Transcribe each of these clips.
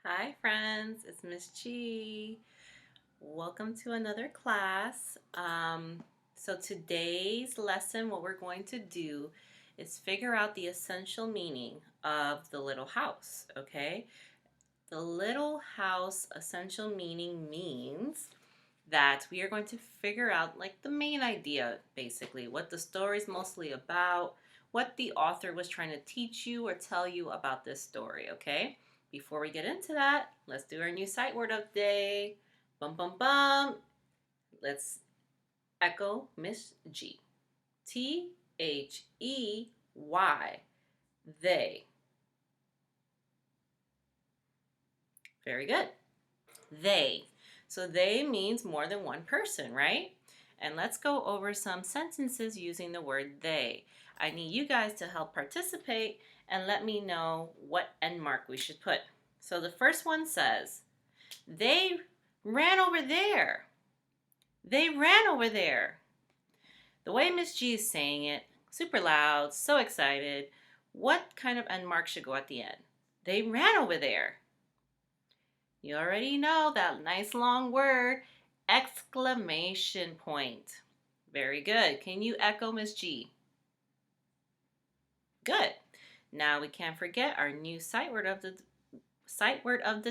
Hi friends, it's Miss G. Welcome to another class. So today's lesson, what we're going to do is figure out the essential meaning of the little house, okay? The little house essential meaning means that we are going to figure out like the main idea, basically, what the story is mostly about, what the author was trying to teach you or tell you about this story, okay? Before we get into that, let's do our new sight word of the day. Bum bum bum. Let's echo Miss G. T-H-E-Y. They. Very good. They. So they means more than one person, right? And let's go over some sentences using the word they. I need you guys to help participate and let me know what end mark we should put. So the first one says, they ran over there. They ran over there. The way Miss G is saying it, super loud, so excited, what kind of end mark should go at the end? They ran over there. You already know that nice long word, exclamation point. Very good. Can you echo Miss G? Good. Now we can't forget our new sight word of the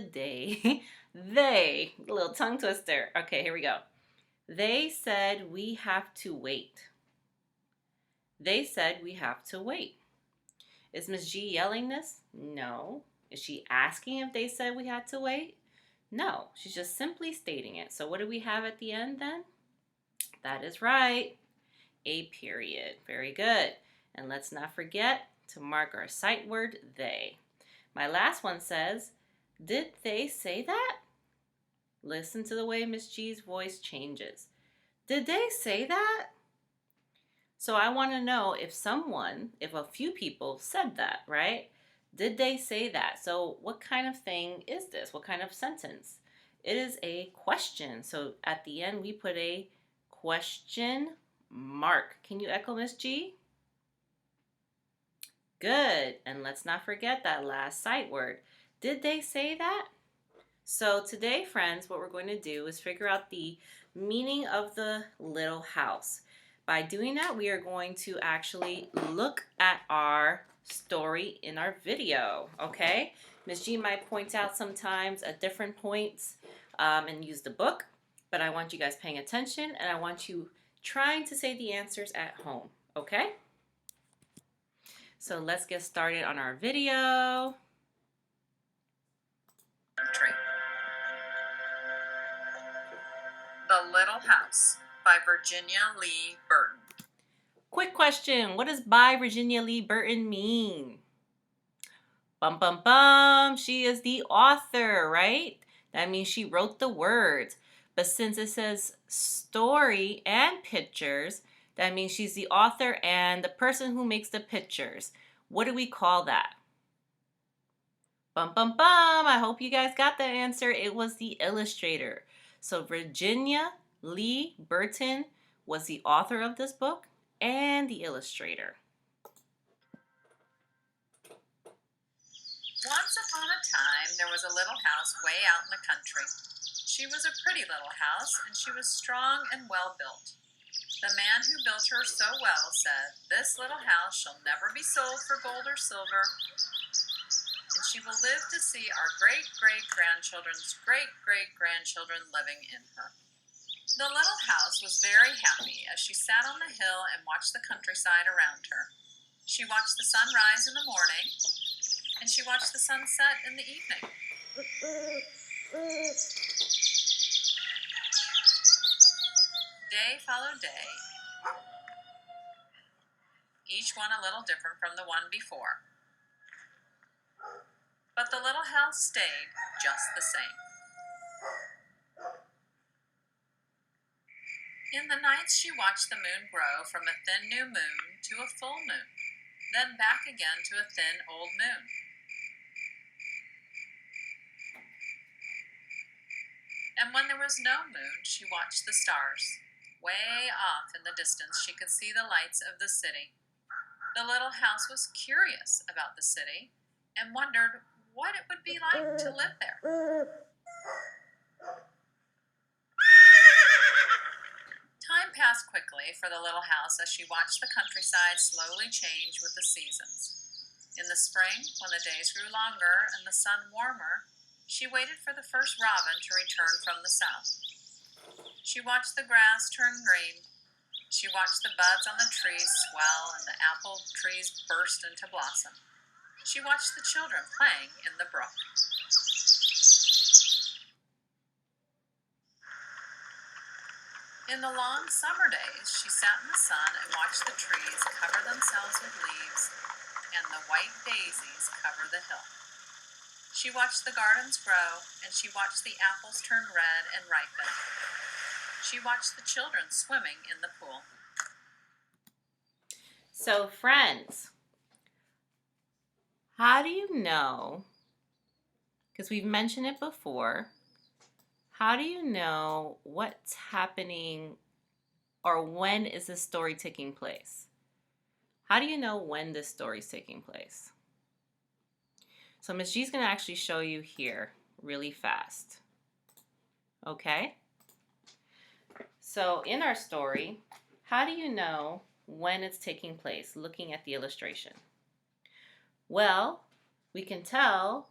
day. They, a little tongue twister. Okay, here we go. They said we have to wait. They said we have to wait. Is Miss G yelling this? No. Is she asking if they said we had to wait? No, she's just simply stating it. So what do we have at the end then? That is right, a period. Very good. And let's not forget to mark our sight word, they. My last one says, did they say that? Listen to the way Miss G's voice changes. Did they say that? So I want to know if a few people said that, right? Did they say that? So what kind of thing is this? What kind of sentence? It is a question. So at the end, we put a question mark. Can you echo Miss G? Good. And let's not forget that last sight word. Did they say that? So today, friends, what we're going to do is figure out the meaning of the little house. By doing that, we are going to actually look at our story in our video, okay? Ms. G might point out sometimes at different points and use the book, but I want you guys paying attention and I want you trying to say the answers at home, okay? So let's get started on our video. The Little House by Virginia Lee Burton. Quick question, what does by Virginia Lee Burton mean? Bum bum bum, she is the author, right? That means she wrote the words. But since it says story and pictures, that means she's the author and the person who makes the pictures. What do we call that? Bum bum bum, I hope you guys got the answer. It was the illustrator. So Virginia Lee Burton was the author of this book and the illustrator. Once upon a time, there was a little house way out in the country. She was a pretty little house, and she was strong and well built. The man who built her so well said, "This little house shall never be sold for gold or silver, and she will live to see our great-great-grandchildren's great-great-grandchildren living in her." The little house was very happy as she sat on the hill and watched the countryside around her. She watched the sun rise in the morning, and she watched the sun set in the evening. Day followed day, each one a little different from the one before. But the little house stayed just the same. In the nights she watched the moon grow from a thin new moon to a full moon, then back again to a thin old moon. And when there was no moon, she watched the stars. Way off in the distance, she could see the lights of the city. The little house was curious about the city and wondered what it would be like to live there. Time passed quickly for the little house as she watched the countryside slowly change with the seasons. In the spring, when the days grew longer and the sun warmer, she waited for the first robin to return from the south. She watched the grass turn green. She watched the buds on the trees swell and the apple trees burst into blossom. She watched the children playing in the brook. In the long summer days, she sat in the sun and watched the trees cover themselves with leaves and the white daisies cover the hill. She watched the gardens grow, and she watched the apples turn red and ripen. She watched the children swimming in the pool. So, friends, how do you know, because we've mentioned it before, how do you know what's happening or when is the story taking place? How do you know when this story is taking place? So Miss G's going to actually show you here really fast. Okay? So in our story, how do you know when it's taking place looking at the illustration? Well, we can tell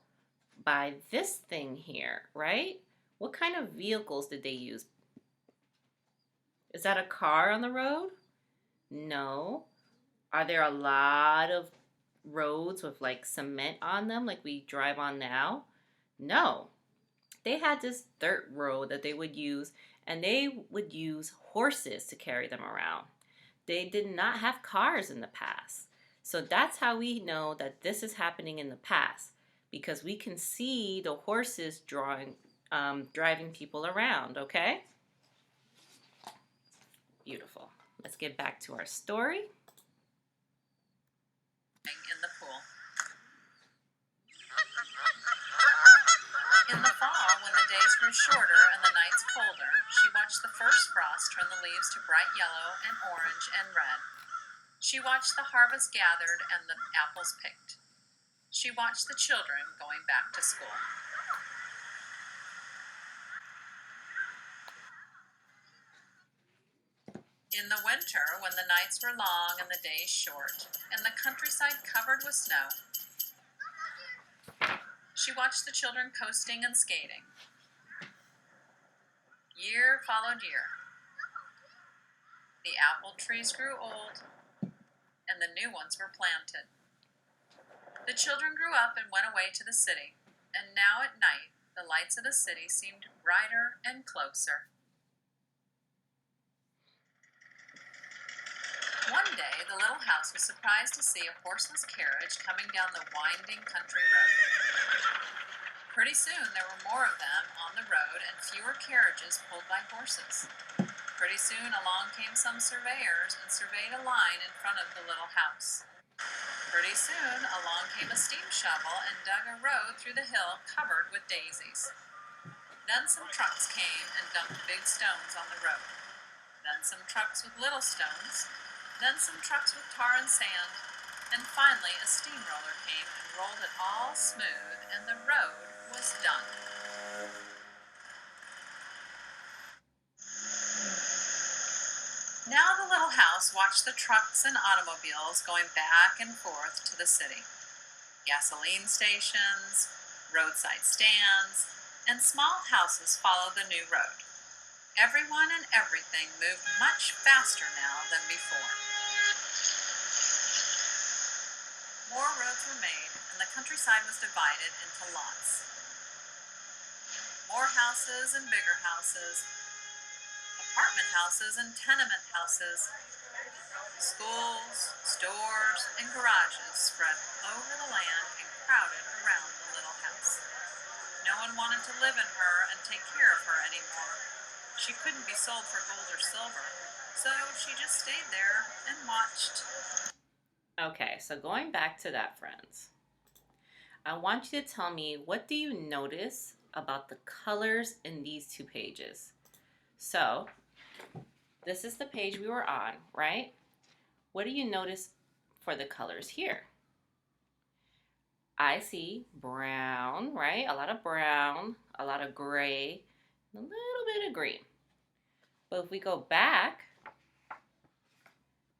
by this thing here, right? What kind of vehicles did they use? Is that a car on the road? No. Are there a lot of roads with like cement on them like we drive on now? No. They had this dirt road that they would use, and they would use horses to carry them around. They did not have cars in the past. So that's how we know that this is happening in the past, because we can see the horses driving people around, okay? Beautiful. Let's get back to our story. In the pool. In the fall, when the days grew shorter and the nights colder, she watched the first frost turn the leaves to bright yellow and orange and red. She watched the harvest gathered and the apples picked. She watched the children going back to school. In the winter, when the nights were long and the days short, and the countryside covered with snow, she watched the children coasting and skating. Year followed year. The apple trees grew old, and the new ones were planted. The children grew up and went away to the city, and now at night the lights of the city seemed brighter and closer. One day, the little house was surprised to see a horseless carriage coming down the winding country road. Pretty soon, there were more of them on the road and fewer carriages pulled by horses. Pretty soon, along came some surveyors and surveyed a line in front of the little house. Pretty soon, along came a steam shovel and dug a road through the hill covered with daisies. Then some trucks came and dumped big stones on the road. Then some trucks with little stones. Then some trucks with tar and sand, and finally a steamroller came and rolled it all smooth, and the road was done. Now the little house watched the trucks and automobiles going back and forth to the city. Gasoline stations, roadside stands, and small houses followed the new road. Everyone and everything moved much faster now than before. More roads were made, and the countryside was divided into lots. More houses and bigger houses, apartment houses and tenement houses, schools, stores, and garages spread over the land and crowded around the little house. No one wanted to live in her and take care of her anymore. She couldn't be sold for gold or silver, so she just stayed there and watched. Okay, so going back to that, friends, I want you to tell me, what do you notice about the colors in these two pages? So, this is the page we were on, right? What do you notice for the colors here? I see brown, right? A lot of brown, a lot of gray, a little bit of green. But if we go back,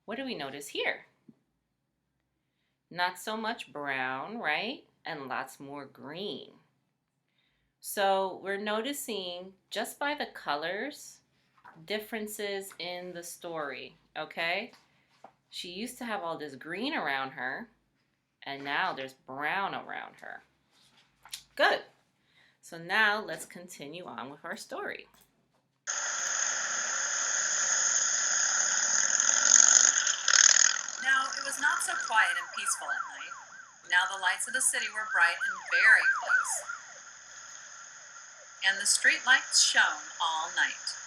what do we notice here? Not so much brown, right? And lots more green. So we're noticing just by the colors, differences in the story, okay? She used to have all this green around her, and now there's brown around her. Good. So now let's continue on with our story. Now it was not so quiet and peaceful at night. Now the lights of the city were bright and very close, and the street lights shone all night.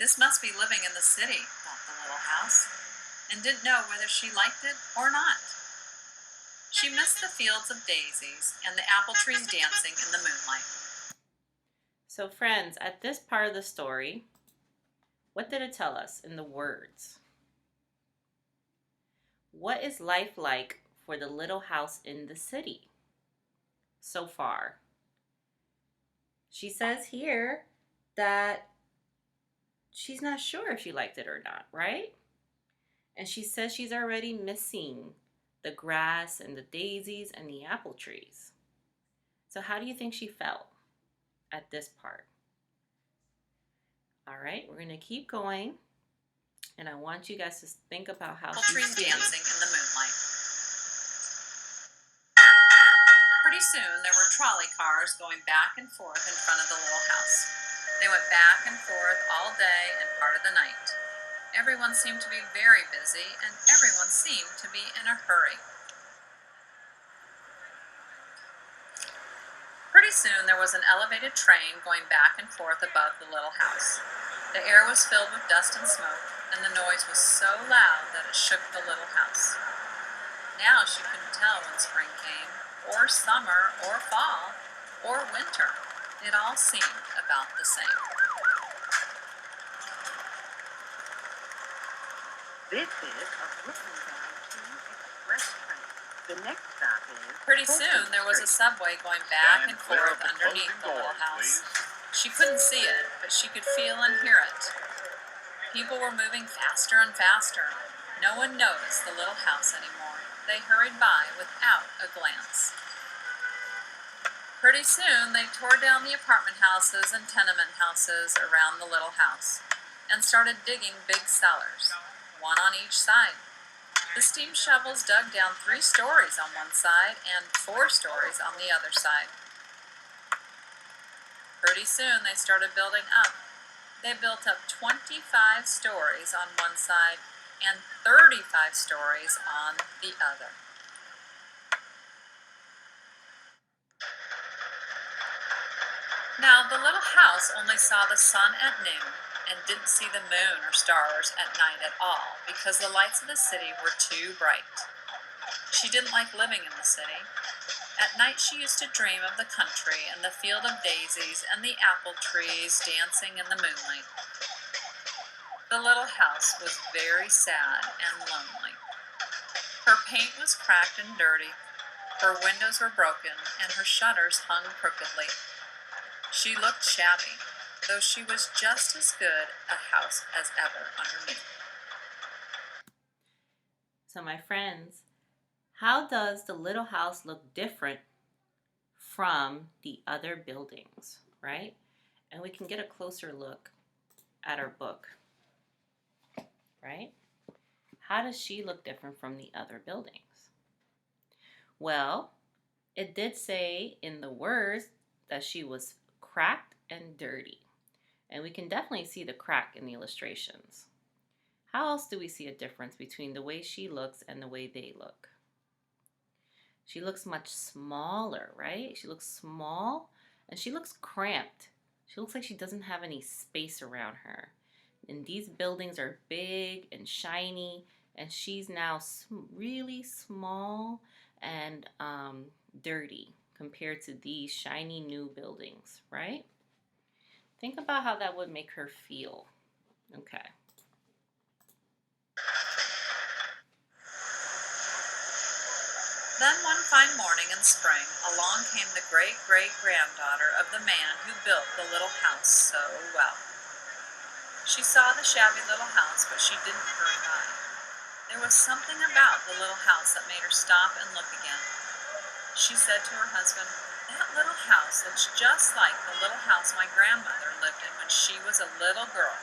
This must be living in the city, thought the little house, and didn't know whether she liked it or not. She missed the fields of daisies and the apple trees dancing in the moonlight. So friends, at this part of the story, what did it tell us in the words? What is life like for the little house in the city so far? She says here that she's not sure if she liked it or not, right? And she says she's already missing the grass and the daisies and the apple trees. So how do you think she felt at this part? All right, we're going to keep going. And I want you guys to think about how she's Trees feeling. dancing in the moonlight. Pretty soon there were trolley cars going back and forth in front of the little house. They went back and forth all day and part of the night. Everyone seemed to be very busy, and everyone seemed to be in a hurry. Pretty soon there was an elevated train going back and forth above the little house. The air was filled with dust and smoke, and the noise was so loud that it shook the little house. Now she couldn't tell when spring came, or summer, or fall, or winter. It all seemed about the same. This is a Brooklyn bound 2 express train. The next stop is... Pretty soon there was a subway going back and forth underneath the little house. She couldn't see it, but she could feel and hear it. People were moving faster and faster. No one noticed the little house anymore. They hurried by without a glance. Pretty soon they tore down the apartment houses and tenement houses around the little house and started digging big cellars, one on each side. The steam shovels dug down 3 stories on one side and 4 stories on the other side. Pretty soon they started building up. They built up 25 stories on one side and 35 stories on the other. Now the little house only saw the sun at noon and didn't see the moon or stars at night at all because the lights of the city were too bright. She didn't like living in the city. At night she used to dream of the country and the field of daisies and the apple trees dancing in the moonlight. The little house was very sad and lonely. Her paint was cracked and dirty, her windows were broken, and her shutters hung crookedly. She looked shabby, though she was just as good a house as ever underneath. So my friends, how does the little house look different from the other buildings, right? And we can get a closer look at our book, right? How does she look different from the other buildings? Well, it did say in the words that she was cracked and dirty. And we can definitely see the crack in the illustrations. How else do we see a difference between the way she looks and the way they look? She looks much smaller, right? She looks small and she looks cramped. She looks like she doesn't have any space around her. And these buildings are big and shiny, and she's now really small and dirty compared to these shiny new buildings, right? Think about how that would make her feel. Okay. Then one fine morning in spring, along came the great-great-granddaughter of the man who built the little house so well. She saw the shabby little house, but she didn't hurry by. There was something about the little house that made her stop and look again. She said to her husband, "That little house looks just like the little house my grandmother lived in when she was a little girl.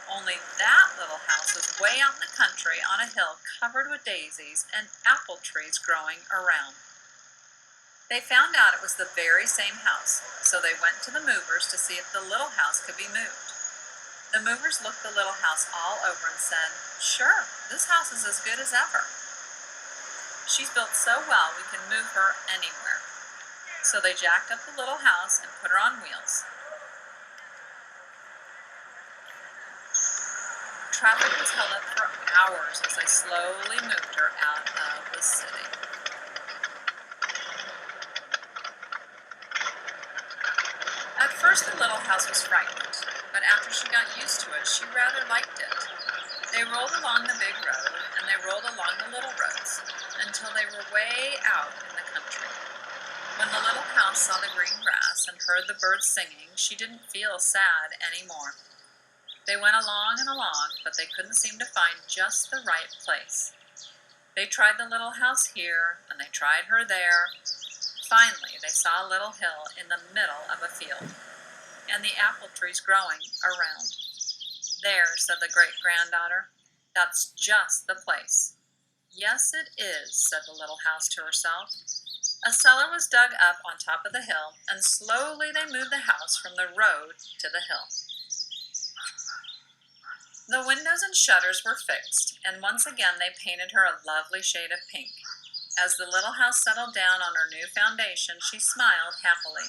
Only that little house was way out in the country on a hill covered with daisies and apple trees growing around." They found out it was the very same house, so they went to the movers to see if the little house could be moved. The movers looked the little house all over and said, "Sure, this house is as good as ever. She's built so well we can move her anywhere." So they jacked up the little house and put her on wheels. Traffic was held up for hours as they slowly moved her out of the city. At first the little house was frightened, but after she got used to it, she rather liked it. They rolled along the big road, and they rolled along the little roads, until they were way out in the country. When the little house saw the green grass and heard the birds singing, she didn't feel sad anymore. They went along and along, but they couldn't seem to find just the right place. They tried the little house here, and they tried her there. Finally, they saw a little hill in the middle of a field, and the apple trees growing around. "There," said the great-granddaughter, "that's just the place." "Yes, it is," said the little house to herself. A cellar was dug up on top of the hill, and slowly they moved the house from the road to the hill. The windows and shutters were fixed, and once again they painted her a lovely shade of pink. As the little house settled down on her new foundation, she smiled happily.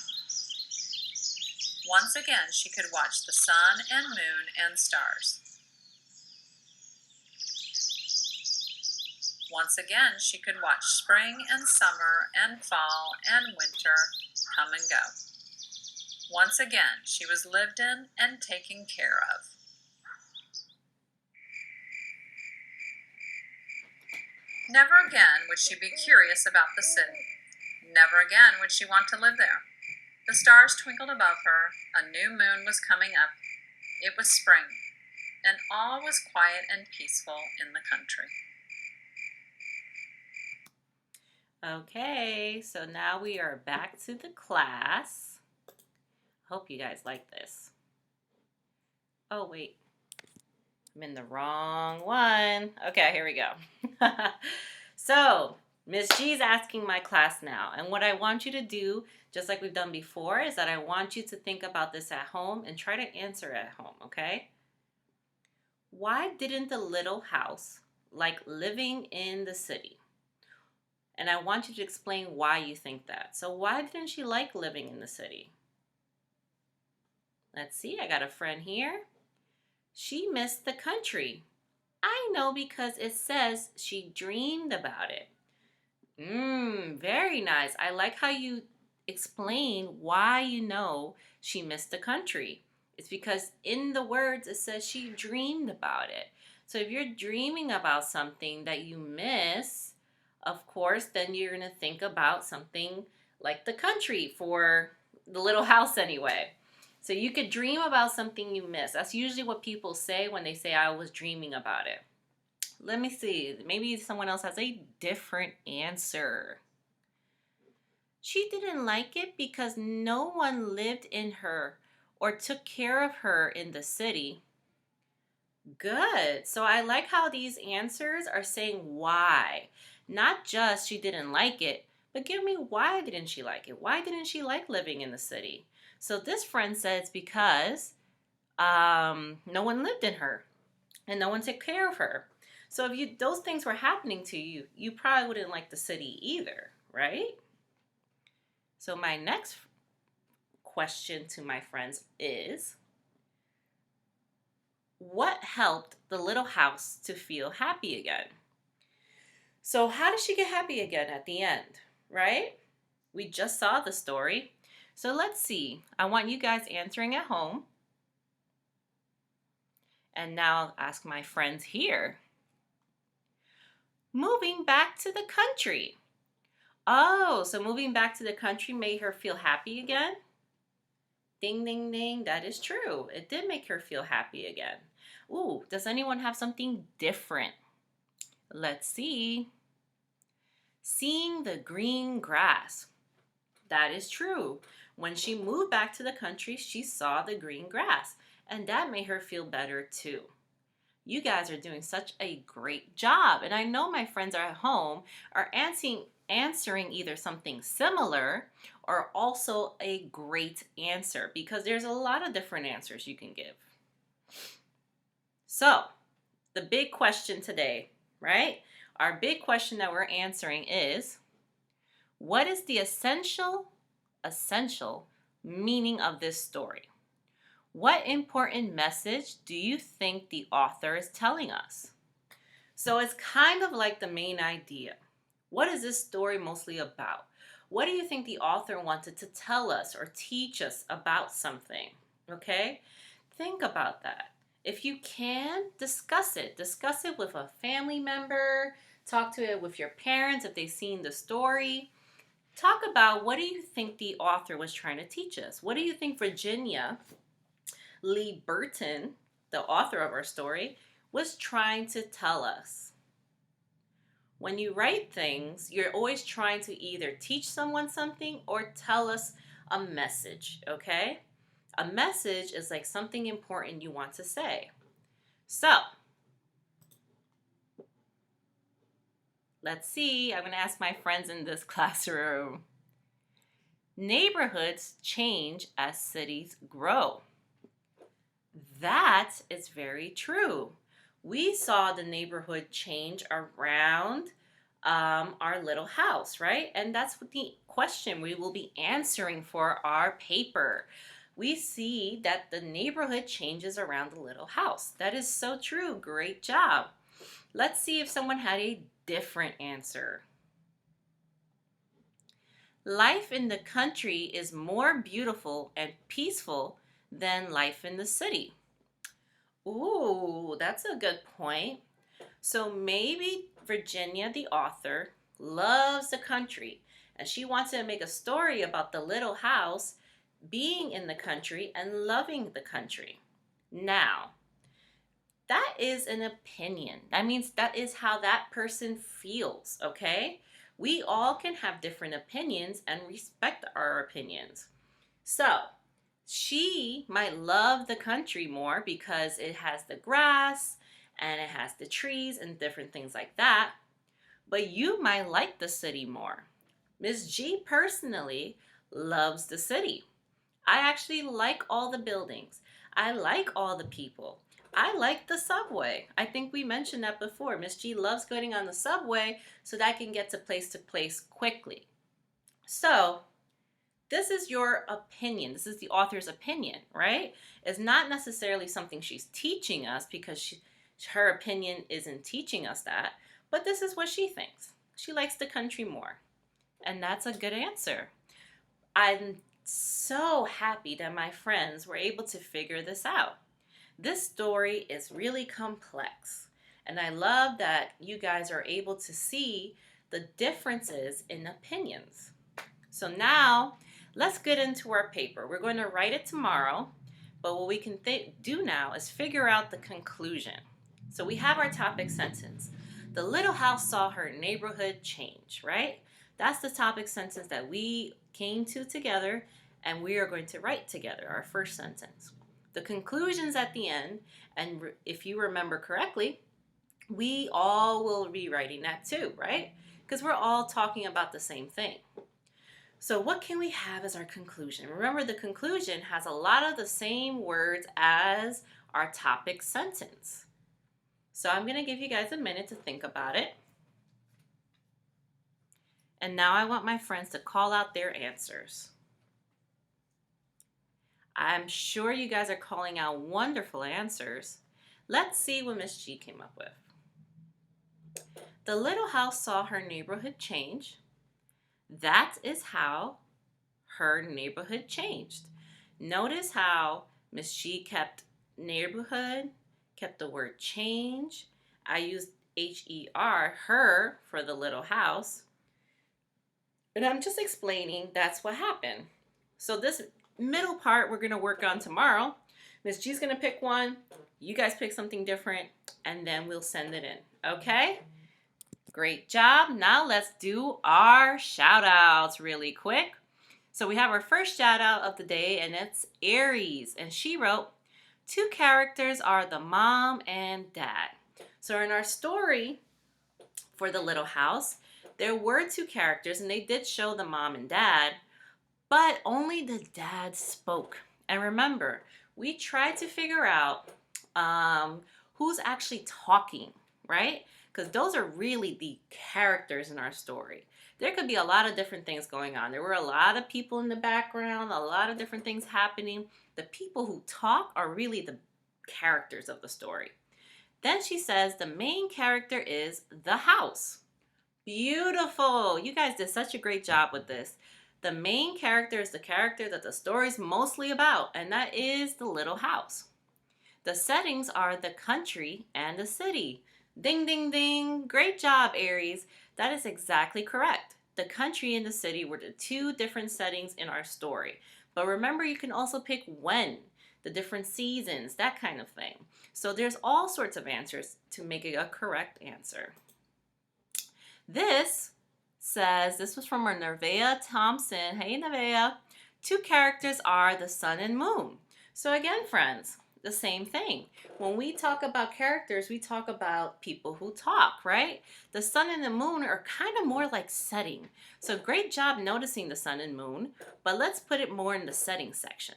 Once again she could watch the sun and moon and stars. Once again she could watch spring and summer and fall and winter come and go. Once again she was lived in and taken care of. Never again would she be curious about the city. Never again would she want to live there. The stars twinkled above her, a new moon was coming up. It was spring, and all was quiet and peaceful in the country. Okay, so now we are back to the class. Hope you guys like this. Oh, wait. I'm in the wrong one. Okay, here we go. So, Miss G's asking my class now. And what I want you to do, just like we've done before, is that I want you to think about this at home and try to answer at home, okay? Why didn't the little house like living in the city? And I want you to explain why you think that. So why didn't she like living in the city? Let's see, I got a friend here. She missed the country. I know because it says she dreamed about it. Very nice. I like how you explain why you know she missed the country. It's because in the words it says she dreamed about it. So if you're dreaming about something that you miss, of course, then you're going to think about something like the country for the little house anyway. So you could dream about something you miss. That's usually what people say when they say, "I was dreaming about it." Let me see. Maybe someone else has a different answer. She didn't like it because no one lived in her or took care of her in the city. Good. So I like how these answers are saying why. Not just she didn't like it, but give me why didn't she like it? Why didn't she like living in the city? So this friend says because no one lived in her and no one took care of her. So if those things were happening to you, you probably wouldn't like the city either, right? So my next question to my friends is, what helped the little house to feel happy again? So how did she get happy again at the end, right? We just saw the story. So let's see. I want you guys answering at home. And now I'll ask my friends here. Moving back to the country. Oh, so moving back to the country made her feel happy again? Ding, ding, ding. That is true. It did make her feel happy again. Ooh, does anyone have something different? Let's see. Seeing the green grass. That is true. When she moved back to the country, she saw the green grass, and that made her feel better too. You guys are doing such a great job, and I know my friends are at home are answering either something similar or also a great answer, because there's a lot of different answers you can give. So, the big question today, right? Our big question that we're answering is, what is the essential meaning of this story? What important message do you think the author is telling us? So it's kind of like the main idea. What is this story mostly about? What do you think the author wanted to tell us or teach us about something? Okay? Think about that. If you can, discuss it. Discuss it with a family member. Talk to it with your parents if they've seen the story. Talk about, what do you think the author was trying to teach us? What do you think Virginia Lee Burton, the author of our story, was trying to tell us? When you write things, you're always trying to either teach someone something or tell us a message, okay? A message is like something important you want to say. So, let's see. I'm going to ask my friends in this classroom. Neighborhoods change as cities grow. That is very true. We saw the neighborhood change around our little house, right? And that's what the question we will be answering for our paper. We see that the neighborhood changes around the little house. That is so true. Great job. Let's see if someone had a different answer. Life in the country is more beautiful and peaceful than life in the city. Ooh, that's a good point. So maybe Virginia, the author, loves the country and she wants to make a story about the little house being in the country and loving the country. Now, that is an opinion. That means that is how that person feels, okay? We all can have different opinions and respect our opinions. So, she might love the country more because it has the grass and it has the trees and different things like that. But you might like the city more. Miss G personally loves the city. I actually like all the buildings. I like all the people. I like the subway. I think we mentioned that before. Miss G loves going on the subway so that I can get to place quickly. So, this is your opinion. This is the author's opinion, right? It's not necessarily something she's teaching us because her opinion isn't teaching us that, but this is what she thinks. She likes the country more. And that's a good answer. I'm so happy that my friends were able to figure this out. This story is really complex, and I love that you guys are able to see the differences in opinions. So now, let's get into our paper. We're going to write it tomorrow, but what we can do now is figure out the conclusion. So we have our topic sentence. The little house saw her neighborhood change, right? That's the topic sentence that we came to together, and we are going to write together our first sentence. The conclusion's at the end, and if you remember correctly, we all will be writing that too, right? Because we're all talking about the same thing. So what can we have as our conclusion? Remember, the conclusion has a lot of the same words as our topic sentence. So I'm going to give you guys a minute to think about it. And now I want my friends to call out their answers. I'm sure you guys are calling out wonderful answers. Let's see what Miss G came up with. The little house saw her neighborhood change. That is how her neighborhood changed. Notice how Miss G kept neighborhood, kept the word change. I used H-E-R, her, for the little house. And I'm just explaining that's what happened. So this middle part we're going to work on tomorrow. Miss G's going to pick one. You guys pick something different, and then we'll send it in. Okay? Great job. Now let's do our shout outs really quick. So we have our first shout out of the day, and it's Aries. And she wrote, 2 characters are the mom and dad. So in our story for the little house, there were 2 characters, and they did show the mom and dad, but only the dad spoke. And remember, we tried to figure out who's actually talking, right? Because those are really the characters in our story. There could be a lot of different things going on. There were a lot of people in the background, a lot of different things happening. The people who talk are really the characters of the story. Then she says the main character is the house. Beautiful. You guys did such a great job with this. The main character is the character that the story's mostly about, and that is the little house. The settings are the country and the city. Ding, ding, ding. Great job, Aries. That is exactly correct. The country and the city were the 2 different settings in our story. But remember, you can also pick when, the different seasons, that kind of thing. So there's all sorts of answers to make it a correct answer. This says, this was from our Nevaeh Thompson. Hey, Nevaeh. 2 characters are the sun and moon. So again, friends, the same thing. When we talk about characters, we talk about people who talk, right? The sun and the moon are kind of more like setting. So great job noticing the sun and moon, but let's put it more in the setting section.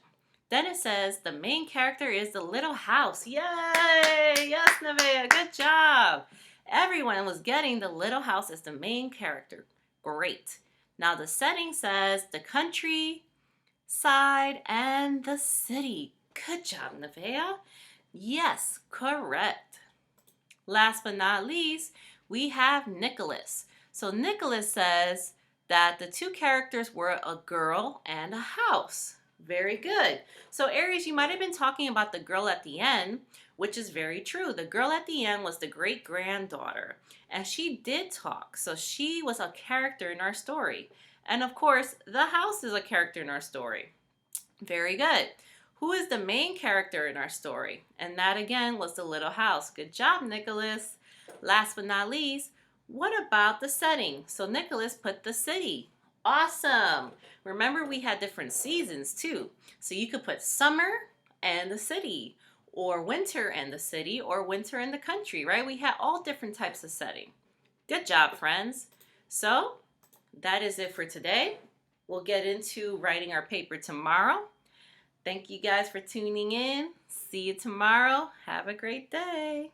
Then it says the main character is the little house. Yay! Yes, Nevaeh, good job. Everyone was getting the little house as the main character. Great. Now the setting says the country side and the city. Good job, Nevaeh. Yes, correct. Last but not least, we have Nicholas. So Nicholas says that the 2 characters were a girl and a house. Very good. So Aries, you might have been talking about the girl at the end, which is very true. The girl at the end was the great-granddaughter, and she did talk. So she was a character in our story. And of course, the house is a character in our story. Very good. Who is the main character in our story? And that again was the little house. Good job, Nicholas. Last but not least, what about the setting? So Nicholas put the city. Awesome. Remember, we had different seasons too. So you could put summer and the city, or winter and the city, or winter and the country, right? We had all different types of setting. Good job, friends. So that is it for today. We'll get into writing our paper tomorrow. Thank you guys for tuning in. See you tomorrow. Have a great day.